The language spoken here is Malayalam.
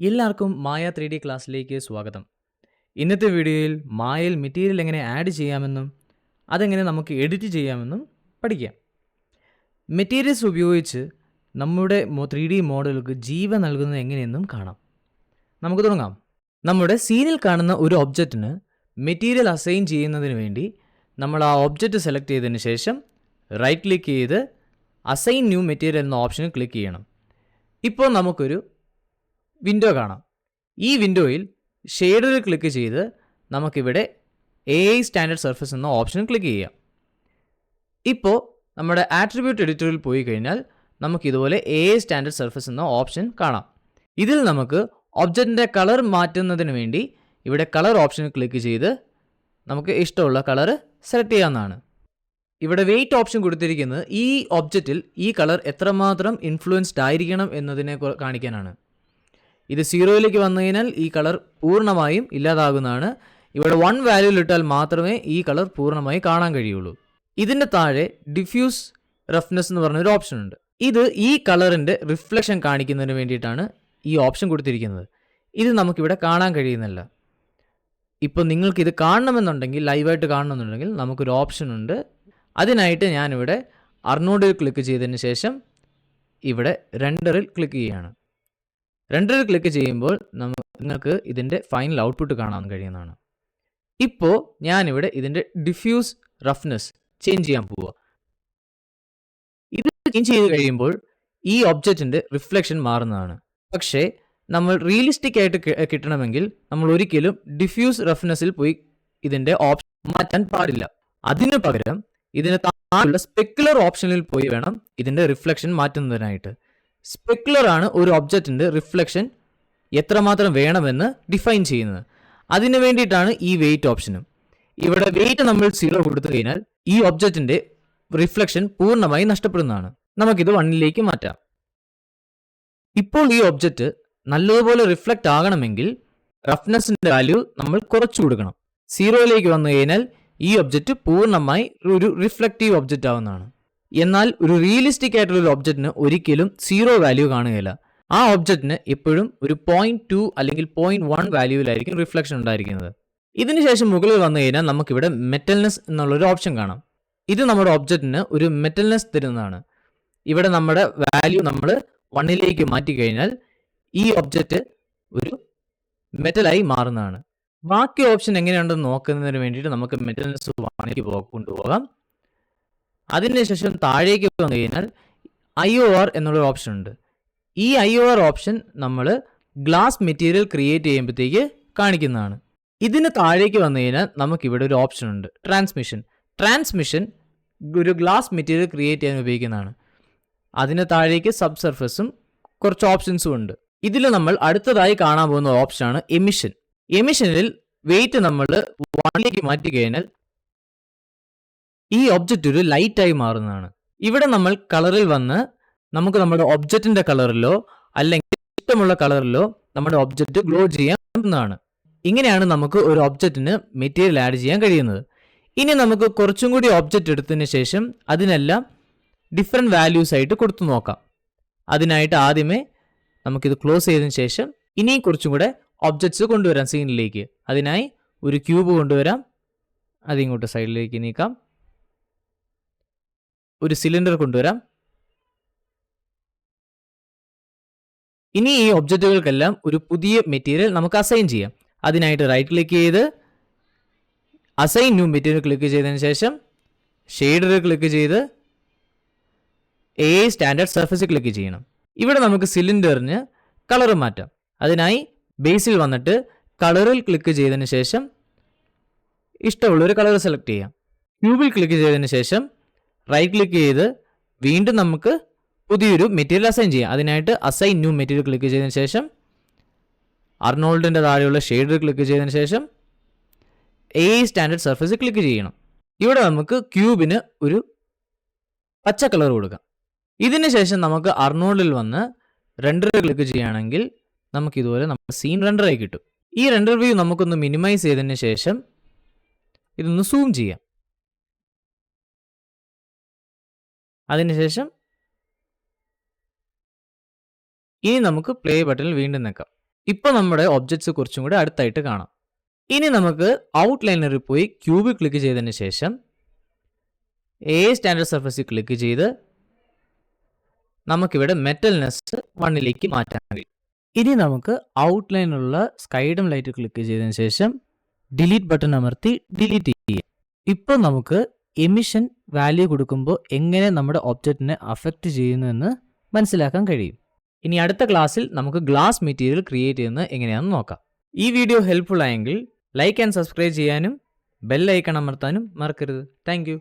എല്ലാവർക്കും മായ 3D ക്ലാസ്സിലേക്ക് സ്വാഗതം. ഇന്നത്തെ വീഡിയോയിൽ മായയിൽ മെറ്റീരിയൽ എങ്ങനെ ആഡ് ചെയ്യാമെന്നും അതെങ്ങനെ നമുക്ക് എഡിറ്റ് ചെയ്യാമെന്നും പഠിക്കാം. മെറ്റീരിയൽസ് ഉപയോഗിച്ച് നമ്മുടെ 3D മോഡലുകൾക്ക് ജീവൻ നൽകുന്നത് എങ്ങനെയെന്നും കാണാം. നമുക്ക് തുടങ്ങാം. നമ്മുടെ സീനിൽ കാണുന്ന ഒരു ഒബ്ജക്റ്റിന് മെറ്റീരിയൽ അസൈൻ ചെയ്യുന്നതിന് വേണ്ടി നമ്മൾ ആ ഒബ്ജക്റ്റ് സെലക്ട് ചെയ്തതിന് ശേഷം റൈറ്റ് ക്ലിക്ക് ചെയ്ത് അസൈൻ ന്യൂ മെറ്റീരിയൽ എന്ന ഓപ്ഷനിൽ ക്ലിക്ക് ചെയ്യണം. ഇപ്പോൾ നമുക്കൊരു വിൻഡോ കാണാം. ഈ വിൻഡോയിൽ ഷെയ്ഡറിൽ ക്ലിക്ക് ചെയ്ത് നമുക്കിവിടെ AI സ്റ്റാൻഡേർഡ് സർഫസ് എന്ന ഓപ്ഷൻ ക്ലിക്ക് ചെയ്യാം. ഇപ്പോൾ നമ്മുടെ ആട്രിബ്യൂട്ട് എഡിറ്ററിൽ പോയി കഴിഞ്ഞാൽ നമുക്കിതുപോലെ AI സ്റ്റാൻഡേർഡ് സർഫസ് എന്ന ഓപ്ഷൻ കാണാം. ഇതിൽ നമുക്ക് ഒബ്ജക്റ്റിൻ്റെ കളർ മാറ്റുന്നതിന് വേണ്ടി ഇവിടെ കളർ ഓപ്ഷനിൽ ക്ലിക്ക് ചെയ്ത് നമുക്ക് ഇഷ്ടമുള്ള കളർ സെലക്ട് ചെയ്യാവുന്നതാണ്. ഇവിടെ വെയിറ്റ് ഓപ്ഷൻ കൊടുത്തിരിക്കുന്നത് ഈ ഒബ്ജക്റ്റിൽ ഈ കളർ എത്രമാത്രം ഇൻഫ്ലുവൻസ്ഡ് ആയിരിക്കണം എന്നതിനെ കാണിക്കാനാണ്. ഇത് 0യിലേക്ക് വന്നു കഴിഞ്ഞാൽ ഈ കളർ പൂർണ്ണമായും ഇല്ലാതാകുന്നതാണ്. ഇവിടെ 1 വാല്യൂയിൽ ഇട്ടാൽ മാത്രമേ ഈ കളർ പൂർണ്ണമായി കാണാൻ കഴിയുള്ളൂ. ഇതിൻ്റെ താഴെ ഡിഫ്യൂസ് റഫ്നെസ് എന്ന് പറഞ്ഞൊരു ഓപ്ഷൻ ഉണ്ട്. ഇത് ഈ കളറിൻ്റെ റിഫ്ലക്ഷൻ കാണിക്കുന്നതിന് വേണ്ടിയിട്ടാണ് ഈ ഓപ്ഷൻ കൊടുത്തിരിക്കുന്നത്. ഇത് നമുക്കിവിടെ കാണാൻ കഴിയുന്നില്ല. ഇപ്പോൾ നിങ്ങൾക്കിത് കാണണമെന്നുണ്ടെങ്കിൽ, ലൈവായിട്ട് കാണണമെന്നുണ്ടെങ്കിൽ നമുക്കൊരു ഓപ്ഷൻ ഉണ്ട്. അതിനായിട്ട് ഞാനിവിടെ അർണോഡിൽ ക്ലിക്ക് ചെയ്തതിന് ശേഷം ഇവിടെ റെൻഡറിൽ ക്ലിക്ക് ചെയ്യുകയാണ്. റെൻഡറിൽ ക്ലിക്ക് ചെയ്യുമ്പോൾ നിങ്ങൾക്ക് ഇതിൻ്റെ ഫൈനൽ ഔട്ട്പുട്ട് കാണാൻ കഴിയുന്നതാണ്. ഇപ്പോൾ ഞാനിവിടെ ഇതിൻ്റെ ഡിഫ്യൂസ് റഫ്നെസ് ചേഞ്ച് ചെയ്യാൻ പോവുക. ഇത് ചേഞ്ച് ചെയ്ത് കഴിയുമ്പോൾ ഈ ഒബ്ജക്റ്റിൻ്റെ റിഫ്ലക്ഷൻ മാറുന്നതാണ്. പക്ഷേ നമ്മൾ റിയലിസ്റ്റിക് ആയിട്ട് കിട്ടണമെങ്കിൽ നമ്മൾ ഒരിക്കലും ഡിഫ്യൂസ് റഫ്നെസ്സിൽ പോയി ഇതിൻ്റെ ഓപ്ഷൻ മാറ്റാൻ പാടില്ല. അതിനു പകരം ഇതിന് താഴെയുള്ള സ്പെക്കുലർ ഓപ്ഷനിൽ പോയി വേണം ഇതിൻ്റെ റിഫ്ലക്ഷൻ മാറ്റുന്നതിനായിട്ട്. സ്പെക്കുലർ ആണ് ഒരു ഒബ്ജക്റ്റിൻ്റെ റിഫ്ലക്ഷൻ എത്രമാത്രം വേണമെന്ന് ഡിഫൈൻ ചെയ്യുന്നത്. അതിനു വേണ്ടിയിട്ടാണ് ഈ വെയിറ്റ് ഓപ്ഷനും. ഇവിടെ വെയിറ്റ് നമ്മൾ 0 കൊടുത്തു കഴിഞ്ഞാൽ ഈ ഒബ്ജക്റ്റിൻ്റെ റിഫ്ലക്ഷൻ പൂർണ്ണമായി നഷ്ടപ്പെടുന്നതാണ്. നമുക്കിത് 1ലേക്ക് മാറ്റാം. ഇപ്പോൾ ഈ ഒബ്ജക്റ്റ് നല്ലതുപോലെ റിഫ്ലക്റ്റ് ആകണമെങ്കിൽ റഫ്നെസ്സിൻ്റെ വാല്യൂ നമ്മൾ കുറച്ചു കൊടുക്കണം. 0യിലേക്ക് വന്നു കഴിഞ്ഞാൽ ഈ ഒബ്ജക്റ്റ് പൂർണ്ണമായി ഒരു റിഫ്ലക്റ്റീവ് ഒബ്ജക്റ്റ് ആവുന്നതാണ്. എന്നാൽ ഒരു റിയലിസ്റ്റിക് ആയിട്ടുള്ള ഒരു ഒബ്ജക്റ്റിന് ഒരിക്കലും 0 വാല്യൂ കാണുകയില്ല. ആ ഒബ്ജക്റ്റിന് എപ്പോഴും ഒരു 0.2 അല്ലെങ്കിൽ 0.1 വാല്യൂവിലായിരിക്കും റിഫ്ലക്ഷൻ ഉണ്ടായിരിക്കുന്നത്. ഇതിനുശേഷം മുകളിൽ വന്നു കഴിഞ്ഞാൽ നമുക്കിവിടെ മെറ്റൽനെസ് എന്നുള്ളൊരു ഓപ്ഷൻ കാണാം. ഇത് നമ്മുടെ ഒബ്ജക്റ്റിന് ഒരു മെറ്റൽനെസ് തരുന്നതാണ്. ഇവിടെ നമ്മുടെ വാല്യൂ നമ്മൾ 1ലേക്ക് മാറ്റി കഴിഞ്ഞാൽ ഈ ഒബ്ജക്റ്റ് ഒരു മെറ്റലായി മാറുന്നതാണ്. ബാക്കി ഓപ്ഷൻ എങ്ങനെയുണ്ടെന്ന് നോക്കുന്നതിന് വേണ്ടിയിട്ട് നമുക്ക് മെറ്റൽനെസ് 1ലേക്ക് കൊണ്ടുപോകാം. അതിനുശേഷം താഴേക്ക് വന്നു കഴിഞ്ഞാൽ IOR എന്നുള്ളൊരു ഓപ്ഷൻ ഉണ്ട്. ഈ IOR ഓപ്ഷൻ നമ്മൾ ഗ്ലാസ് മെറ്റീരിയൽ ക്രിയേറ്റ് ചെയ്യുമ്പോഴത്തേക്ക് കാണിക്കുന്നതാണ്. ഇതിന് താഴേക്ക് വന്നു കഴിഞ്ഞാൽ നമുക്കിവിടെ ഒരു ഓപ്ഷൻ ഉണ്ട്, ട്രാൻസ്മിഷൻ ഒരു ഗ്ലാസ് മെറ്റീരിയൽ ക്രിയേറ്റ് ചെയ്യാൻ ഉപയോഗിക്കുന്നതാണ്. അതിന് താഴേക്ക് സബ് സർഫസും കുറച്ച് ഓപ്ഷൻസും ഉണ്ട്. ഇതിൽ നമ്മൾ അടുത്തതായി കാണാൻ പോകുന്ന ഓപ്ഷനാണ് എമിഷനിൽ വെയിറ്റ് നമ്മൾ 1ലേക്ക് മാറ്റി കഴിഞ്ഞാൽ ഈ ഒബ്ജക്റ്റ് ഒരു ലൈറ്റായി മാറുന്നതാണ്. ഇവിടെ നമ്മൾ കളറിൽ വന്ന് നമുക്ക് നമ്മുടെ ഒബ്ജക്റ്റിന്റെ കളറിലോ അല്ലെങ്കിൽ ഇഷ്ടമുള്ള കളറിലോ നമ്മുടെ ഒബ്ജക്റ്റ് ഗ്ലോ ചെയ്യാവുന്നതാണ്. ഇങ്ങനെയാണ് നമുക്ക് ഒരു ഒബ്ജക്റ്റിന് മെറ്റീരിയൽ ആഡ് ചെയ്യാൻ കഴിയുന്നത്. ഇനി നമുക്ക് കുറച്ചും കൂടി ഒബ്ജക്റ്റ് എടുത്തതിന് ശേഷം അതിനെല്ലാം ഡിഫറെൻറ്റ് വാല്യൂസ് ആയിട്ട് കൊടുത്തു നോക്കാം. അതിനായിട്ട് ആദ്യമേ നമുക്കിത് ക്ലോസ് ചെയ്തതിന് ശേഷം ഇനിയും കുറച്ചും കൂടെ ഒബ്ജക്ട്സ് കൊണ്ടുവരാം സീനിലേക്ക്. അതിനായി ഒരു ക്യൂബ് കൊണ്ടുവരാം, അതിങ്ങോട്ട് സൈഡിലേക്ക് നീക്കാം. ഒരു സിലിണ്ടർ കൊണ്ടുവരാം. ഇനി ഈ ഒബ്ജക്റ്റുകൾക്കെല്ലാം ഒരു പുതിയ മെറ്റീരിയൽ നമുക്ക് അസൈൻ ചെയ്യാം. അതിനായിട്ട് റൈറ്റ് ക്ലിക്ക് ചെയ്ത് അസൈൻ ന്യൂ മെറ്റീരിയൽ ക്ലിക്ക് ചെയ്തതിന് ശേഷം ഷെയ്ഡറിൽ ക്ലിക്ക് ചെയ്ത് AI സ്റ്റാൻഡേർഡ് സർഫസ് ക്ലിക്ക് ചെയ്യണം. ഇവിടെ നമുക്ക് സിലിണ്ടറിന് കളർ മാറ്റാം. അതിനായി ബേസിൽ വന്നിട്ട് കളറിൽ ക്ലിക്ക് ചെയ്തതിന് ശേഷം ഇഷ്ടമുള്ളൊരു കളർ സെലക്ട് ചെയ്യാം. ക്യൂബിൽ ക്ലിക്ക് ചെയ്തതിന് ശേഷം റൈറ്റ് ക്ലിക്ക് ചെയ്ത് വീണ്ടും നമുക്ക് പുതിയൊരു മെറ്റീരിയൽ അസൈൻ ചെയ്യാം. അതിനായിട്ട് അസൈൻ ന്യൂ മെറ്റീരിയൽ ക്ലിക്ക് ചെയ്തതിന് ശേഷം അർണോൾഡിൻ്റെ താഴെയുള്ള ഷെയ്ഡർ ക്ലിക്ക് ചെയ്തതിന് ശേഷം AI സ്റ്റാൻഡേർഡ് സർഫസ് ക്ലിക്ക് ചെയ്യണം. ഇവിടെ നമുക്ക് ക്യൂബിന് ഒരു പച്ച കളർ കൊടുക്കാം. ഇതിന് ശേഷം നമുക്ക് അർണോൾഡിൽ വന്ന് റെൻഡർ ക്ലിക്ക് ചെയ്യുകയാണെങ്കിൽ നമുക്കിതുപോലെ നമ്മുടെ സീൻ റെൻഡറായി കിട്ടും. ഈ റെൻഡർ വ്യൂ നമുക്കൊന്ന് മിനിമൈസ് ചെയ്തതിന് ശേഷം ഇതൊന്ന് സൂം ചെയ്യാം. അതിനുശേഷം ഇനി നമുക്ക് പ്ലേ ബട്ടണിൽ വീണ്ടും നിൽക്കാം. ഇപ്പോൾ നമ്മുടെ ഒബ്ജക്ട്സ് കുറച്ചും കൂടി അടുത്തായിട്ട് കാണാം. ഇനി നമുക്ക് ഔട്ട്ലൈനറിൽ പോയി ക്യൂബ് ക്ലിക്ക് ചെയ്തതിന് ശേഷം സ്റ്റാൻഡേർഡ് സർഫസിൽ ക്ലിക്ക് ചെയ്ത് നമുക്കിവിടെ മെറ്റൽനെസ് 1ലേക്ക് മാറ്റാൻ കഴിയും. ഇനി നമുക്ക് ഔട്ട്ലൈനുള്ള സ്കൈഡം ലൈറ്റ് ക്ലിക്ക് ചെയ്തതിന് ശേഷം ഡിലീറ്റ് ബട്ടൺ അമർത്തി ഡിലീറ്റ് ചെയ്യാം. ഇപ്പോൾ നമുക്ക് എമിഷൻ വാല്യൂ കൊടുക്കുമ്പോൾ എങ്ങനെ നമ്മുടെ ഒബ്ജക്റ്റിനെ അഫക്റ്റ് ചെയ്യുന്നു എന്ന് മനസ്സിലാക്കാൻ കഴിയും. ഇനി അടുത്ത ക്ലാസ്സിൽ നമുക്ക് ഗ്ലാസ് മെറ്റീരിയൽ ക്രിയേറ്റ് ചെയ്യുന്നത് എങ്ങനെയാണെന്ന് നോക്കാം. ഈ വീഡിയോ ഹെൽപ്ഫുൾ ആയെങ്കിൽ ലൈക്ക് ആൻഡ് സബ്സ്ക്രൈബ് ചെയ്യാനും ബെൽ ഐക്കൺ അമർത്താനും മറക്കരുത്. താങ്ക്